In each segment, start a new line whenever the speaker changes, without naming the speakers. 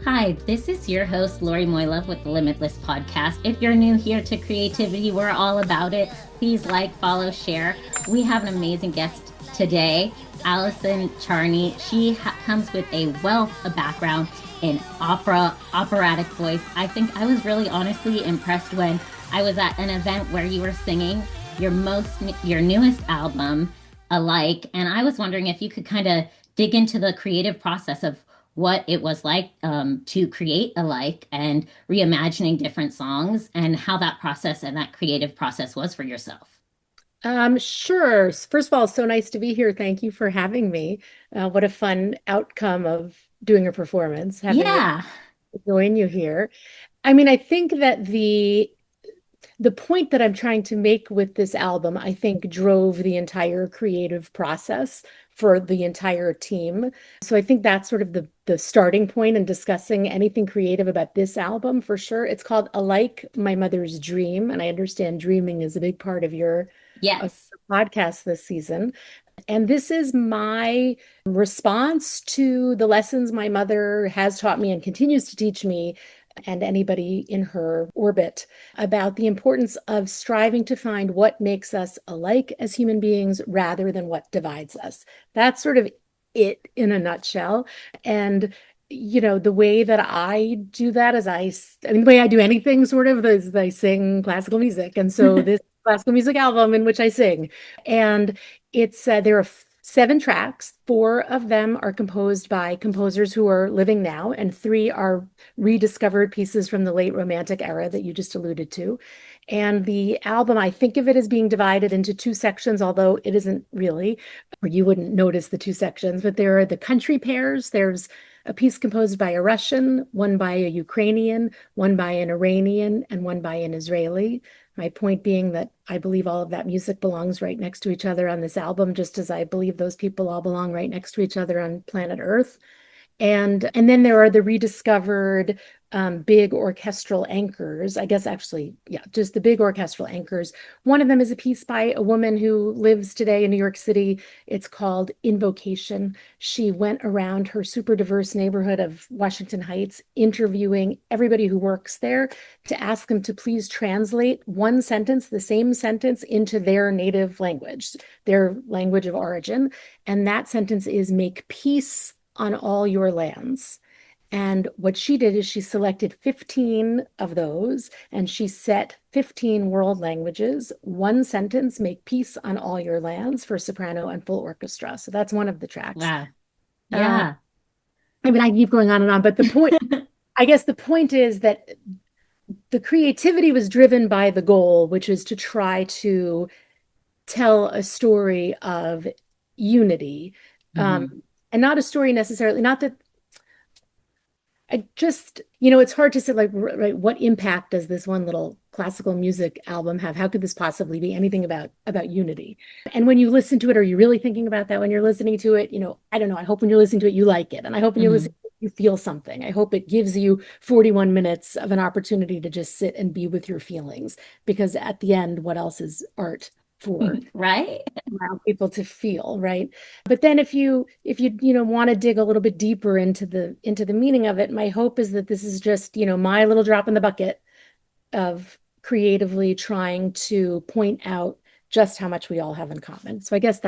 Hi, this is your host, Lori Moilov with the Limitless Podcast. If you're new here to creativity, we're all about it. Please like, follow, share. We have an amazing guest today, Allison Charney. She comes with a wealth of background in opera, operatic voice. I think I was really honestly impressed when I was at an event where you were singing your newest album, Alike, and I was wondering if you could kind of dig into the creative process of what it was like to create Alike and reimagining different songs and how that process and that creative process was for yourself.
Sure. First of all, so nice to be here. Thank you for having me. What a fun outcome of doing a performance, having it
Yeah.
join you here. I think that the point that I'm trying to make with this album, I think drove the entire creative process for the entire team. So I think that's sort of the starting point in discussing anything creative about this album for sure. It's called Alike My Mother's Dream, and I understand dreaming is a big part of
Yes.
your podcast this season. And this is my response to the lessons my mother has taught me and continues to teach me and anybody in her orbit about the importance of striving to find what makes us alike as human beings rather than what divides us. That's sort of it in a nutshell. And the way that I do that is the way I do anything sort of is I sing classical music. And so this classical music album in which I sing. And there are seven tracks. Four of them are composed by composers who are living now, and three are rediscovered pieces from the late Romantic era that you just alluded to. And the album, I think of it as being divided into two sections, although it isn't really, or you wouldn't notice the two sections, but there are the country pairs. There's a piece composed by a Russian, one by a Ukrainian, one by an Iranian, and one by an Israeli. My point being that I believe all of that music belongs right next to each other on this album, just as I believe those people all belong right next to each other on planet Earth. And then there are the rediscovered big orchestral anchors. I guess actually, yeah, just the big orchestral anchors. One of them is a piece by a woman who lives today in New York City. It's called Invocation. She went around her super diverse neighborhood of Washington Heights, interviewing everybody who works there to ask them to please translate one sentence, the same sentence, into their native language, their language of origin. And that sentence is make peace on all your lands. And what she did is she selected 15 of those and she set 15 world languages, one sentence, make peace on all your lands for soprano and full orchestra. So that's one of the tracks.
Wow.
Uh,
Yeah.
I keep going on and on, but I guess the point is that the creativity was driven by the goal, which is to try to tell a story of unity.
Hmm.
And not a story necessarily, not that I just, it's hard to say like, right, what impact does this one little classical music album have? How could this possibly be anything about unity? And when you listen to it, are you really thinking about that when you're listening to it? I don't know. I hope when you're listening to it, you like it. And I hope when you're listening
Hmm.
to it, you feel something. I hope it gives you 41 minutes of an opportunity to just sit and be with your feelings. Because at the end, what else is art for?
Right?
Allow people to feel, right? But then if you want to dig a little bit deeper into the meaning of it, my hope is that this is just, my little drop in the bucket of creatively trying to point out just how much we all have in common. So I guess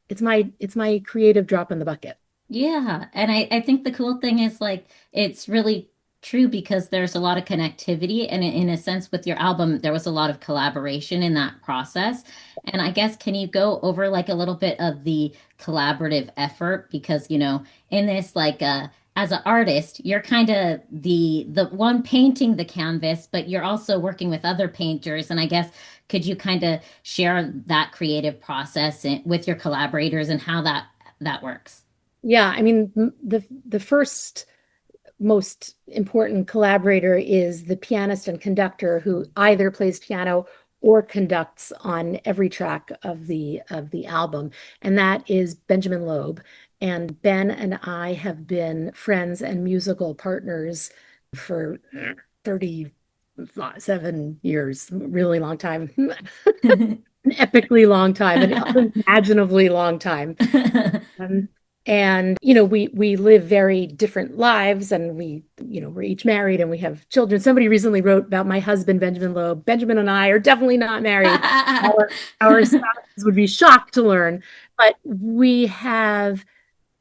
it's my creative drop in the bucket.
Yeah. And I think the cool thing is like it's really true because there's a lot of connectivity. And in a sense, with your album, there was a lot of collaboration in that process. And I guess, can you go over like a little bit of the collaborative effort? Because, in this, like, as an artist, you're kind of the one painting the canvas, but you're also working with other painters. And I guess, could you kind of share that creative process with your collaborators and how that works?
Yeah, the first most important collaborator is the pianist and conductor who either plays piano or conducts on every track of the album, and that is Benjamin Loeb. And Ben and I have been friends and musical partners for 37 years, really long time, an epically long time, an unimaginably long time. Um, And, we live very different lives, and we're each married and we have children. Somebody recently wrote about my husband, Benjamin Loeb. Benjamin and I are definitely not married. Our spouses would be shocked to learn, but we have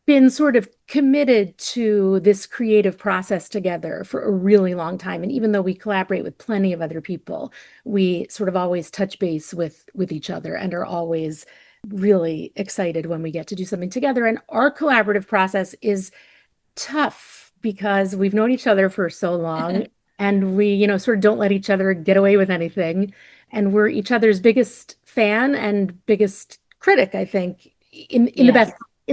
been sort of committed to this creative process together for a really long time. And even though we collaborate with plenty of other people, we sort of always touch base with each other and are always really excited when we get to do something together. And our collaborative process is tough because we've known each other for so long, and we, sort of don't let each other get away with anything. And we're each other's biggest fan and biggest critic, I think, in the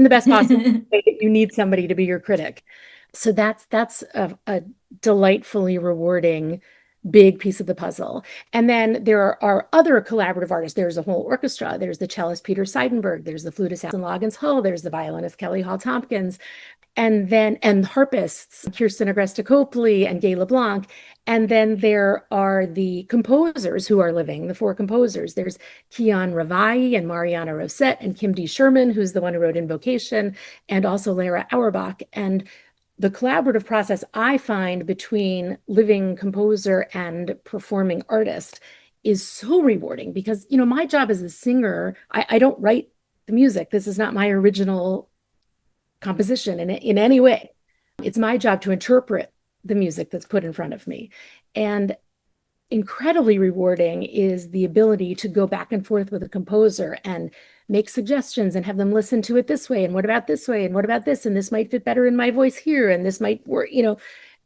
best possible way. You need somebody to be your critic. So that's a delightfully rewarding big piece of the puzzle. And then there are other collaborative artists. There's a whole orchestra. There's the cellist Peter Seidenberg. There's the flutist Allison Loggins Hull. There's the violinist Kelly Hall Tompkins. And harpists, Kirsten Agresta Copley and Gay LeBlanc. And then there are the composers who are living, the four composers. There's Kian Ravai and Mariana Rosette and Kim D. Sherman, who's the one who wrote Invocation, and also Lara Auerbach. And the collaborative process I find between living composer and performing artist is so rewarding because, my job as a singer, I don't write the music. This is not my original composition in any way. It's my job to interpret the music that's put in front of me. And incredibly rewarding is the ability to go back and forth with a composer and make suggestions and have them listen to it this way. And what about this way? And what about this? And this might fit better in my voice here. And this might work,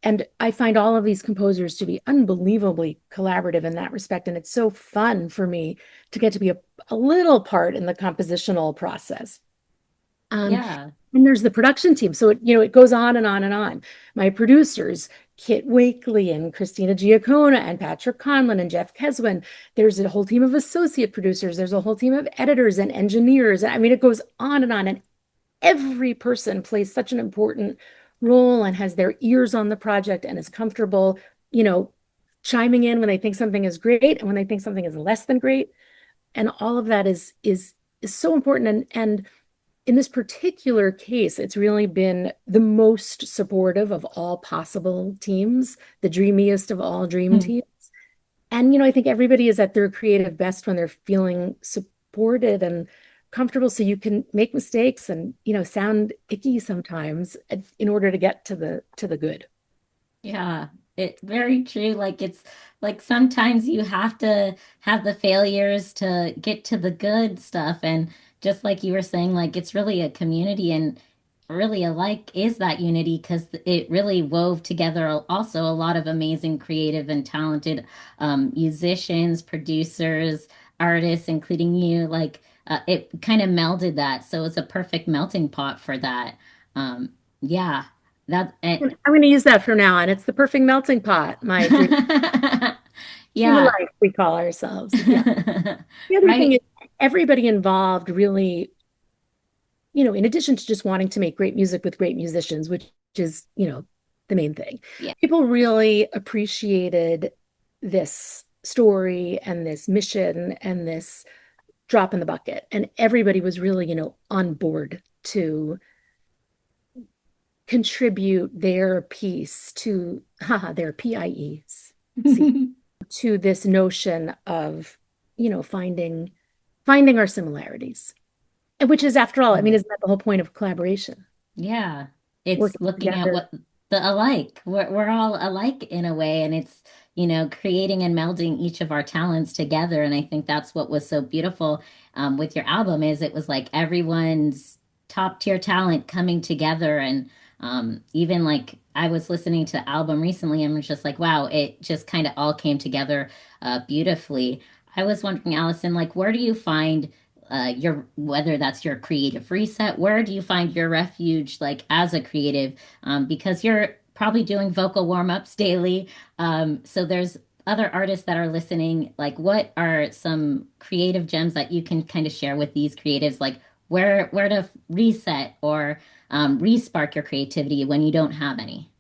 and I find all of these composers to be unbelievably collaborative in that respect. And it's so fun for me to get to be a little part in the compositional process.
Yeah.
And there's the production team. So it goes on and on and on. My producers, Kit Wakely and Christina Giacona and Patrick Conlon and Jeff Keswin. There's a whole team of associate producers. There's a whole team of editors and engineers. I mean, it goes on. And every person plays such an important role and has their ears on the project and is comfortable, chiming in when they think something is great and when they think something is less than great. And all of that is so important. And in this particular case, it's really been the most supportive of all possible teams, the dreamiest of all dream teams. And, I think everybody is at their creative best when they're feeling supported and comfortable, so you can make mistakes and, sound icky sometimes in order to get to the good.
Yeah, it's very true. Like it's like sometimes you have to have the failures to get to the good stuff. And just like you were saying, like it's really a community and really alike is that unity because it really wove together also a lot of amazing creative and talented musicians, producers, artists, including you. Like it kind of melded that. So it's a perfect melting pot for that. Yeah. That
I'm going to use that from now on. It's the perfect melting pot, my dream. Team
yeah.
alike, we call ourselves. Yeah. The other thing is everybody involved really, in addition to just wanting to make great music with great musicians, which is, the main thing.
Yeah.
People really appreciated this story and this mission and this drop in the bucket. And everybody was really, on board to contribute their piece to their PIEs to this notion of, finding our similarities. And which is, after all, I mean, isn't that the whole point of collaboration?
Yeah. It's
Working
looking at
together.
what the alike. We're all alike in a way, and it's, creating and melding each of our talents together. And I think that's what was so beautiful with your album is it was like everyone's top tier talent coming together. And even like I was listening to the album recently and was just like, wow, it just kind of all came together beautifully. I was wondering, Allison, like, where do you find your, whether that's your creative reset, where do you find your refuge, like as a creative? Because you're probably doing vocal warm-ups daily. So there's other artists that are listening. Like, what are some creative gems that you can kind of share with these creatives? Like, where to reset or respark your creativity when you don't have any?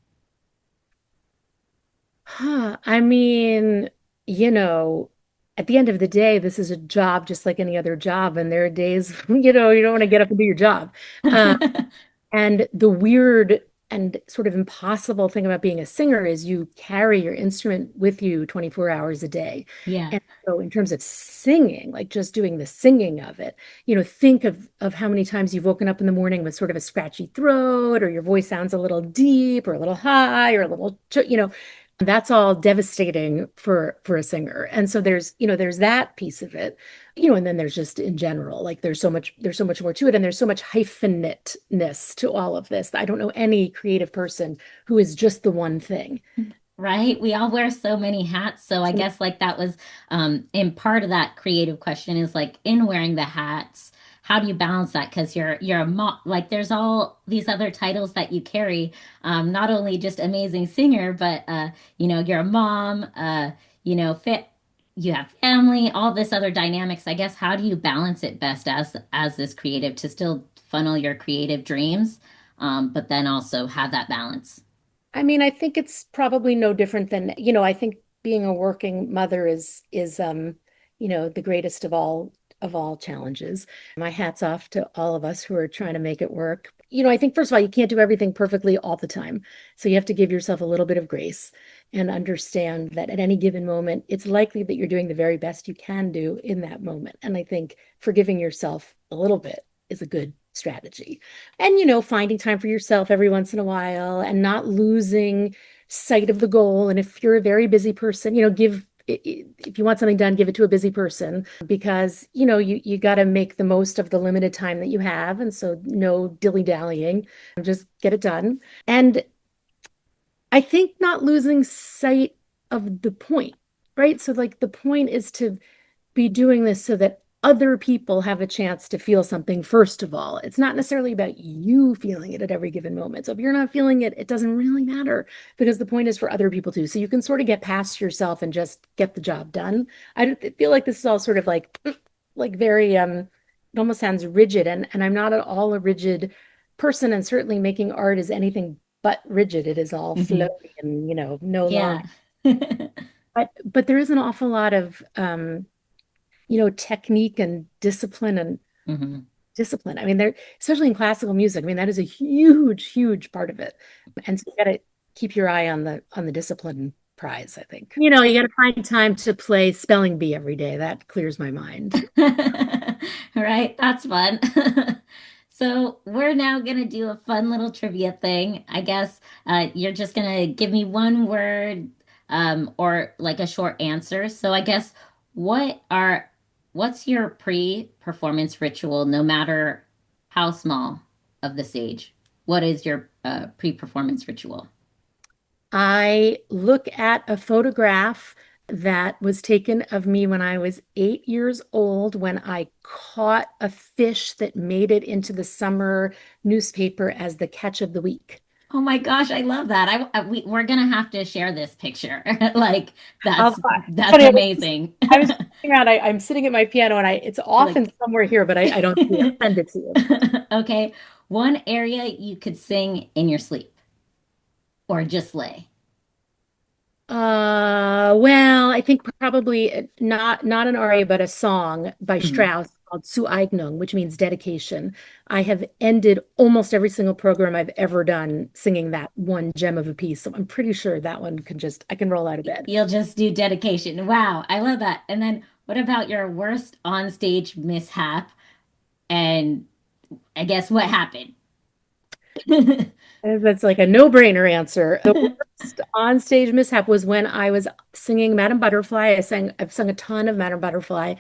I mean, at the end of the day, this is a job just like any other job. And there are days, you don't want to get up and do your job. And the weird and sort of impossible thing about being a singer is you carry your instrument with you 24 hours a day.
Yeah.
And so in terms of singing, like just doing the singing of it, think of how many times you've woken up in the morning with sort of a scratchy throat, or your voice sounds a little deep or a little high or a little, that's all devastating for a singer. And so there's that piece of it, and then there's just in general, like there's so much more to it, and there's so much hyphenate-ness to all of this. I don't know any creative person who is just the one thing.
Right. We all wear so many hats. So I guess like that was in part of that creative question is like in wearing the hats, how do you balance that? Because you're a mom, like there's all these other titles that you carry. Not only just amazing singer, but you're a mom, fit you have family, all this other dynamics. I guess how do you balance it best as this creative to still funnel your creative dreams, but then also have that balance?
I mean, I think it's probably no different than, I think being a working mother is the greatest of all challenges. My hat's off to all of us who are trying to make it work. I think first of all, you can't do everything perfectly all the time. So you have to give yourself a little bit of grace and understand that at any given moment, it's likely that you're doing the very best you can do in that moment. And I think forgiving yourself a little bit is a good strategy. And, finding time for yourself every once in a while and not losing sight of the goal. And if you're a very busy person, if you want something done, give it to a busy person, because, you got to make the most of the limited time that you have. And so no dilly-dallying, just get it done. And I think not losing sight of the point, right? So like the point is to be doing this so that other people have a chance to feel something first of all. It's not necessarily about you feeling it at every given moment. So if you're not feeling it, it doesn't really matter, because the point is for other people too. So you can sort of get past yourself and just get the job done. I feel like this is all sort of like very it almost sounds rigid, and I'm not at all a rigid person, and certainly making art is anything but rigid. It is all
Hmm.
flowy and no line.
Yeah.
But there is an awful lot of technique and
Hmm.
discipline. I mean, there, especially in classical music, I mean, that is a huge, huge part of it. And so you got to keep your eye on the discipline prize, I think. You got to find time to play spelling bee every day. That clears my mind.
Right, that's fun. So we're now gonna do a fun little trivia thing. I guess you're just gonna give me one word or like a short answer. So I guess what are what's your pre-performance ritual, no matter how small of the stage? What is your pre-performance ritual?
I look at a photograph that was taken of me when I was 8 years old, when I caught a fish that made it into the summer newspaper as the catch of the week.
Oh my gosh, I love that. We're gonna have to share this picture. Like
I'll
that's
funny,
amazing.
I was sitting around, I'm sitting at my piano, and it's often
Like
somewhere here, but I don't see it. I'll send it to you.
okay, one area you could sing in your sleep or just lay.
Well, I think probably not an aria, but a song by
Mhm.
Strauss called Zueignung, which means dedication. I have ended almost every single program I've ever done singing that one gem of a piece. So I'm pretty sure that one I can roll out of bed.
You'll just do dedication. Wow, I love that. And then what about your worst onstage mishap? And I guess what happened?
That's like a no-brainer answer. The worst on-stage mishap was when I was singing Madame Butterfly. I've sung a ton of Madame Butterfly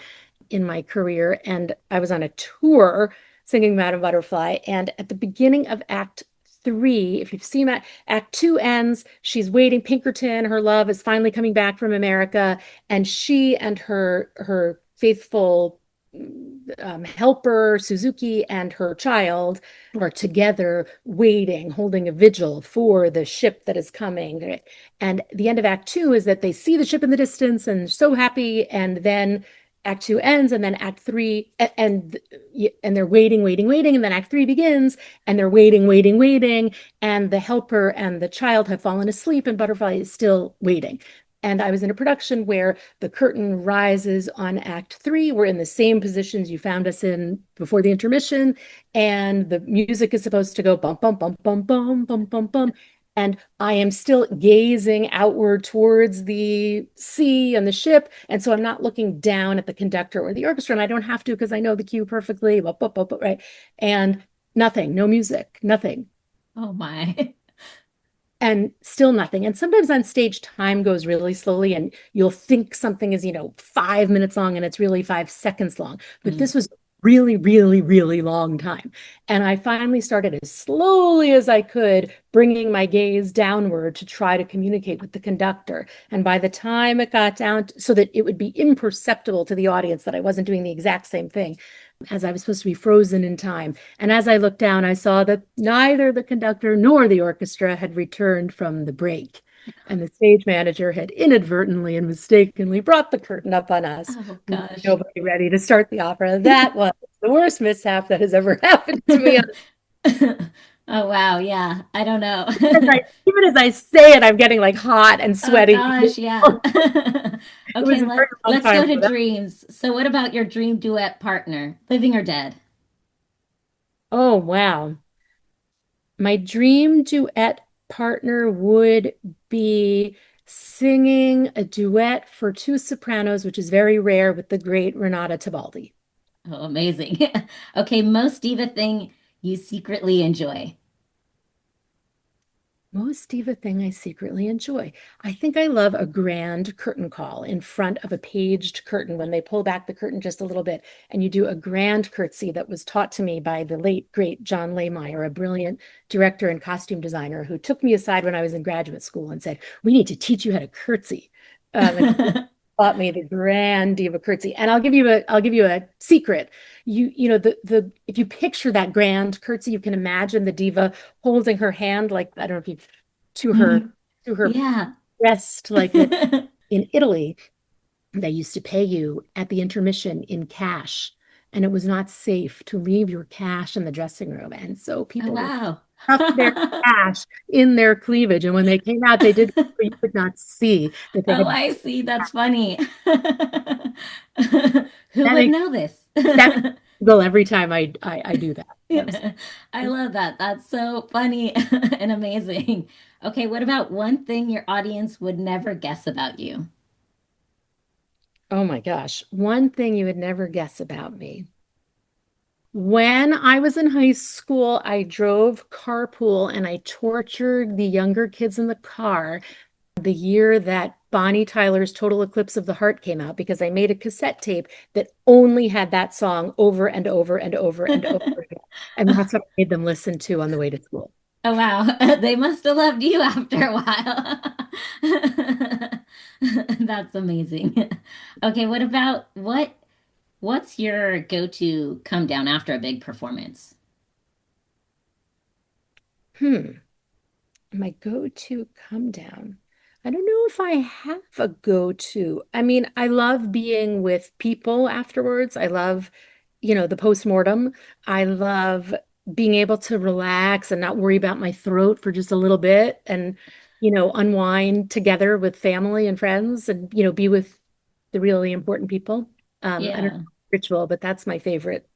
in my career, and I was on a tour singing Madame Butterfly. And at the beginning of Act Three, if you've seen that, Act Two ends, she's waiting. Pinkerton, her love, is finally coming back from America, and she and her faithful helper, Suzuki, and her child are together waiting, holding a vigil for the ship that is coming. And the end of Act Two is that they see the ship in the distance and so happy. And then Act Two ends, and then Act Three, and they're waiting, waiting, waiting, and then Act Three begins, and they're waiting, waiting, waiting, and the helper and the child have fallen asleep, and Butterfly is still waiting. And I was in a production where the curtain rises on Act 3. We're in the same positions you found us in before the intermission, and the music is supposed to go bum, bum, bum, bum, bum, bum, bum, bum. And I am still gazing outward towards the sea and the ship. And so I'm not looking down at the conductor or the orchestra, and I don't have to because I know the cue perfectly, right? And nothing, no music, nothing.
Oh my.
And still nothing. And sometimes on stage, time goes really slowly, and you'll think something is, 5 minutes long, and it's really 5 seconds long. But
Mm.
this was really, really, really long time. And I finally started as slowly as I could, bringing my gaze downward to try to communicate with the conductor. And by the time it got down so that it would be imperceptible to the audience that I wasn't doing the exact same thing, as I was supposed to be frozen in time. And as I looked down, I saw that neither the conductor nor the orchestra had returned from the break. And the stage manager had inadvertently and mistakenly brought the curtain up on us.
Oh gosh.
Nobody ready to start the opera. That was the worst mishap that has ever happened to me.
Oh wow, yeah. I don't know.
Even as I say it, I'm getting like hot and
Oh
sweaty.
gosh, yeah.
It was
Okay,
a very long
let's go
time
to
for that.
dreams. So what about your dream duet partner, living or dead?
Oh, wow. My dream duet partner would be singing a duet for two sopranos, which is very rare, with the great Renata Tebaldi.
Oh, amazing. Okay, most diva thing you secretly enjoy.
Most diva thing I secretly enjoy. I think I love a grand curtain call in front of a paged curtain when they pull back the curtain just a little bit and you do a grand curtsy that was taught to me by the late, great John Lehmeyer, a brilliant director and costume designer who took me aside when I was in graduate school and said, "We need to teach you how to curtsy." And taught me the grand diva curtsy. And I'll give you a secret. The if you picture that grand curtsy, you can imagine the diva holding her hand like, I don't know if you, to her
Mhm.
to her
Yeah.
breast, like that. In Italy, they used to pay you at the intermission in cash, and it was not safe to leave your cash in the dressing room. And so
Oh
people would
wow.
stuff their cash in their cleavage. And when they came out, they did, you could not see that they
Oh,
had.
I see. That's funny. Who
That
would
makes
know this?
that makes me giggle every time I do that. Yes.
I love that. That's so funny and amazing. Okay, what about one thing your audience would never guess about you?
Oh my gosh. One thing you would never guess about me. When I was in high school, I drove carpool and I tortured the younger kids in the car the year that Bonnie Tyler's Total Eclipse of the Heart came out because I made a cassette tape that only had that song over and over and over and over again. And that's what I made them listen to on the way to school.
Oh wow, they must have loved you after a while. That's amazing. Okay, what about what's your go-to come down after a big performance?
Hmm. My go-to come down. I don't know if I have a go-to. I mean, I love being with people afterwards. I love, the postmortem. I love being able to relax and not worry about my throat for just a little bit and, unwind together with family and friends and, be with the really important people. I don't know
Yeah.
ritual, but that's my favorite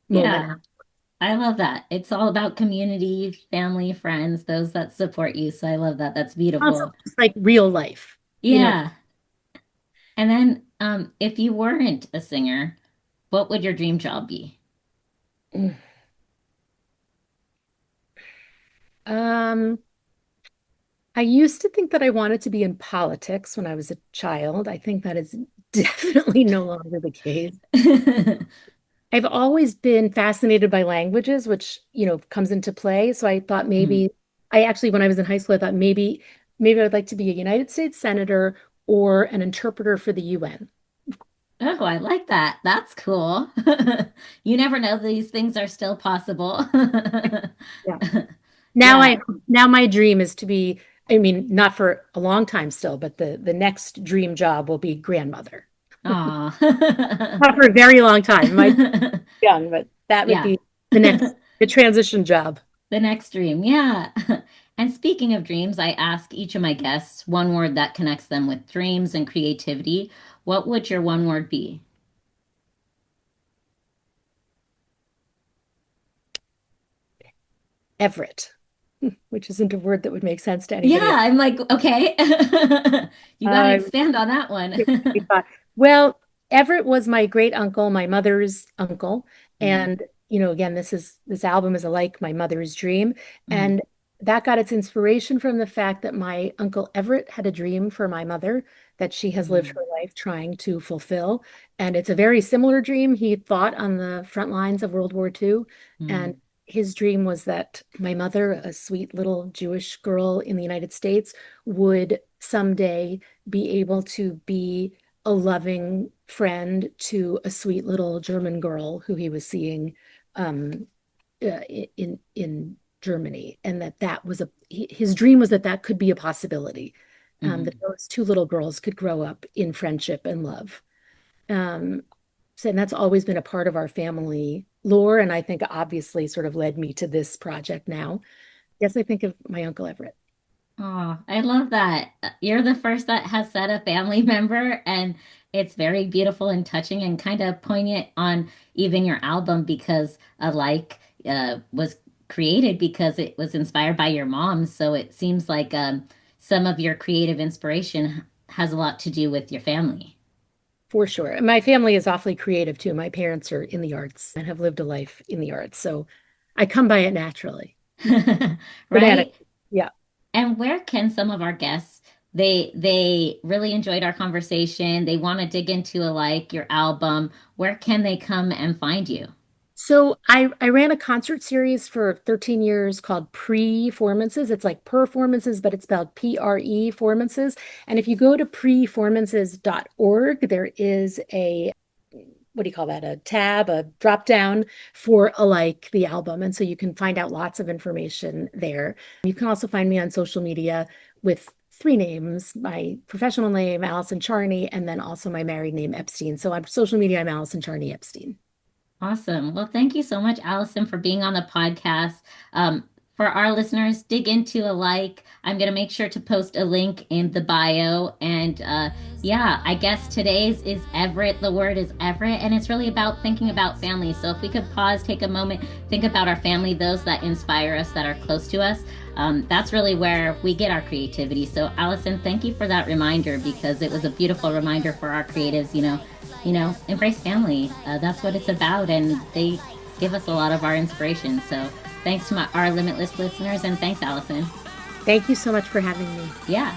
moment.
Yeah. I love that. It's all about community, family, friends, those that support you. So I love that. That's
Also,
beautiful.
just like real life, you know.
Yeah. And then if you weren't a singer, what would your dream job be?
Um, I used to think that I wanted to be in politics when I was a child. I think that is definitely no longer the case. I've always been fascinated by languages, which, comes into play. So I thought
Mhm.
maybe I actually, when I was in high school, I thought maybe I would like to be a United States senator or an interpreter for the UN.
Oh, I like that. That's cool. You never know, these things are still possible.
Yeah. Now
Yeah.
I now my dream is to be, I mean, not for a long time still, but the next dream job will be grandmother.
Aw.
Not for a very long time. My young, but that would
Yeah.
be the transition job.
The next dream. Yeah. And speaking of dreams, I ask each of my guests one word that connects them with dreams and creativity. What would your one word be?
Everett, which isn't a word that would make sense to
Yeah,
anybody else.
I'm like, okay. You got to
Uh,
expand on that one.
well, Everett was my great uncle, my mother's uncle,
Mm,
and again, this album is like my mother's dream,
mm,
and that got its inspiration from the fact that my uncle Everett had a dream for my mother that she has lived
mm,
her life trying to fulfill, and it's a very similar dream he fought on the front lines of World War II, and
mm,
his dream was that my mother, a sweet little Jewish girl in the United States, would someday be able to be a loving friend to a sweet little German girl who he was seeing um, in Germany, and that was his dream was that that could be a possibility, that
mm.
those two little girls could grow up in friendship and love. Um, so, and that's always been a part of our family lore, and I think obviously sort of led me to this project now. Yes, I think of my Uncle Everett.
Oh, I love that. You're the first that has said a family member, and it's very beautiful and touching and kind of poignant on even your album because Alike was created because it was inspired by your mom. So it seems like some of your creative inspiration has a lot to do with your family.
For sure. My family is awfully creative too. My parents are in the arts and have lived a life in the arts. So I come by it naturally.
Right?
Dramatically. Yeah.
And where can some of our guests they really enjoyed our conversation. They want to dig into like your album. Where can they come and find you?
So I ran a concert series for 13 years called PREFORMANCES. It's like performances, but it's spelled PRE formances. And if you go to preformances.org, there is a what do you call that? A tab, a drop down for Alike, the album. And so you can find out lots of information there. You can also find me on social media with three names, my professional name, Allison Charney, and then also my married name, Epstein. So on social media, I'm Allison Charney Epstein.
Awesome. Well, thank you so much, Allison, for being on the podcast. For our listeners, dig into Alike. I'm going to make sure to post a link in the bio. And yeah, I guess today's is Everett. The word is Everett, and it's really about thinking about family. So if we could pause, take a moment, think about our family, those that inspire us, that are close to us. That's really where we get our creativity. So, Allison, thank you for that reminder because it was a beautiful reminder for our creatives, embrace family. That's what it's about, and they give us a lot of our inspiration. So thanks to our limitless listeners, and thanks, Allison.
Thank you so much for having me.
Yeah.